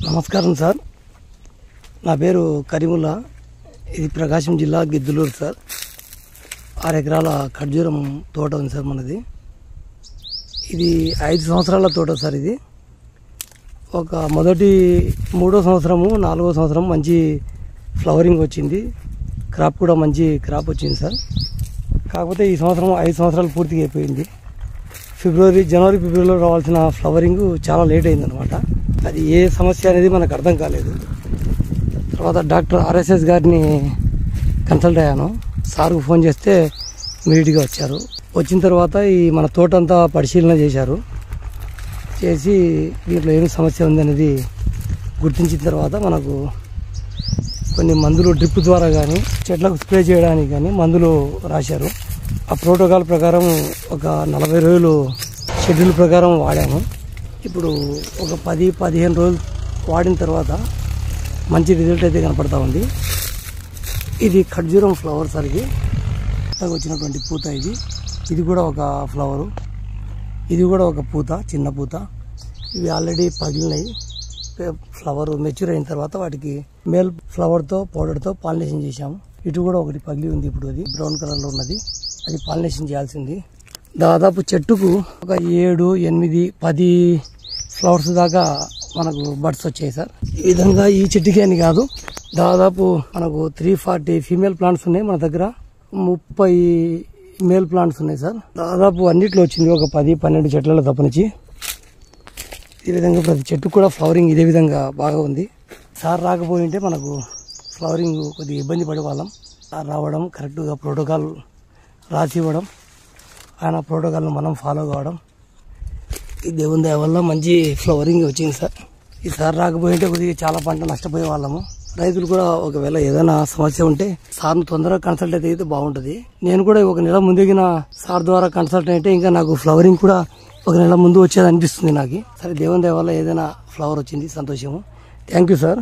నమస్కారం సార్, నా పేరు కరీముల్లా. ఇది ప్రకాశం జిల్లా గిద్దలూరు సార్. 6 ఎకరాల ఖర్జూరం తోట ఉంది సార్ మనది. ఇది 5 సంవత్సరాల తోట సార్. ఇది ఒక మొదటి 3వ సంవత్సరము 4వ సంవత్సరం మంచి ఫ్లవరింగ్ వచ్చింది, క్రాప్ కూడా మంచి క్రాప్ వచ్చింది సార్. కాకపోతే ఈ సంవత్సరం 5 సంవత్సరాలు పూర్తిగా అయిపోయింది. జనవరి ఫిబ్రవరిలో రావాల్సిన ఫ్లవరింగ్ చాలా లేట్ అయిందనమాట. అది ఏ సమస్య అనేది మనకు అర్థం కాలేదు. తర్వాత డాక్టర్ ఆర్ఎస్ఎస్ గారిని కన్సల్ట్ అయ్యాను. సార్కు ఫోన్ చేస్తే ఇమీడియట్గా వచ్చారు. వచ్చిన తర్వాత ఈ మన తోట అంతా పరిశీలన చేశారు. చేసి దీంట్లో ఏమి సమస్య ఉందనేది గుర్తించిన తర్వాత మనకు కొన్ని మందులు డ్రిప్ ద్వారా కానీ చెట్లకు స్ప్రే చేయడానికి కానీ మందులు రాశారు. ఆ ప్రోటోకాల్ ప్రకారం ఒక 40 రోజులు షెడ్యూల్ ప్రకారం వాడాము. ఇప్పుడు ఒక 10-15 రోజులు వాడిన తర్వాత మంచి రిజల్ట్ అయితే కనపడతా ఉంది. ఇది ఖర్జూరం ఫ్లవర్ సార్. ఇది వచ్చినటువంటి పూత. ఇది కూడా ఒక ఫ్లవరు, ఇది కూడా ఒక పూత, చిన్న పూత. ఇవి ఆల్రెడీ పగిలినాయి. ఫ్లవర్ మెచ్యూర్ అయిన తర్వాత వాటికి మేల్ ఫ్లవర్తో పౌడర్తో పాలినేషన్ చేశాము. ఇటు కూడా ఒకటి పగిలి ఉంది. ఇప్పుడు అది బ్రౌన్ కలర్లో ఉన్నది, అది పాలినేషన్ చేయాల్సింది. దాదాపు చెట్టుకు ఒక 7, 8, 10 ఫ్లవర్స్ దాకా మనకు బడ్స్ వచ్చాయి సార్. ఈ విధంగా ఈ చెట్టుకి అని కాదు, దాదాపు మనకు 340 ఫీమేల్ ప్లాంట్స్ ఉన్నాయి మన దగ్గర, 30 మేల్ ప్లాంట్స్ ఉన్నాయి సార్. దాదాపు అన్నిట్లో వచ్చింది ఒక 10-12 చెట్లలో తప్పనిచ్చి. ఈ విధంగా ప్రతి చెట్టు కూడా ఫ్లవరింగ్ ఇదే విధంగా బాగా ఉంది. సార్ రాకపోయింటే మనకు ఫ్లవరింగ్ కొద్దిగా ఇబ్బంది పడే వాళ్ళం. సార్ రావడం, కరెక్ట్గా ప్రోటోకాల్ రాసి ఇవ్వడం, ఆయన ప్రోటోకాల్ను మనం ఫాలో కావడం, ఈ దేవుని దయ వల్ల మంచి ఫ్లవరింగ్ వచ్చింది సార్. ఈ సార్ రాకపోయింటే కొద్దిగా చాలా పంట నష్టపోయే వాళ్ళము. రైతులు కూడా ఒకవేళ ఏదైనా సమస్య ఉంటే సార్ను తొందరగా కన్సల్ట్ అయితే బాగుంటుంది. నేను కూడా ఒక నెల ముందుగిన సార్ ద్వారా కన్సల్ట్ అయితే ఇంకా నాకు ఫ్లవరింగ్ కూడా ఒక నెల ముందు వచ్చేది అనిపిస్తుంది నాకు. సరే, దేవుని దయ వల్ల ఏదైనా ఫ్లవర్ వచ్చింది, సంతోషము. Thank you sir.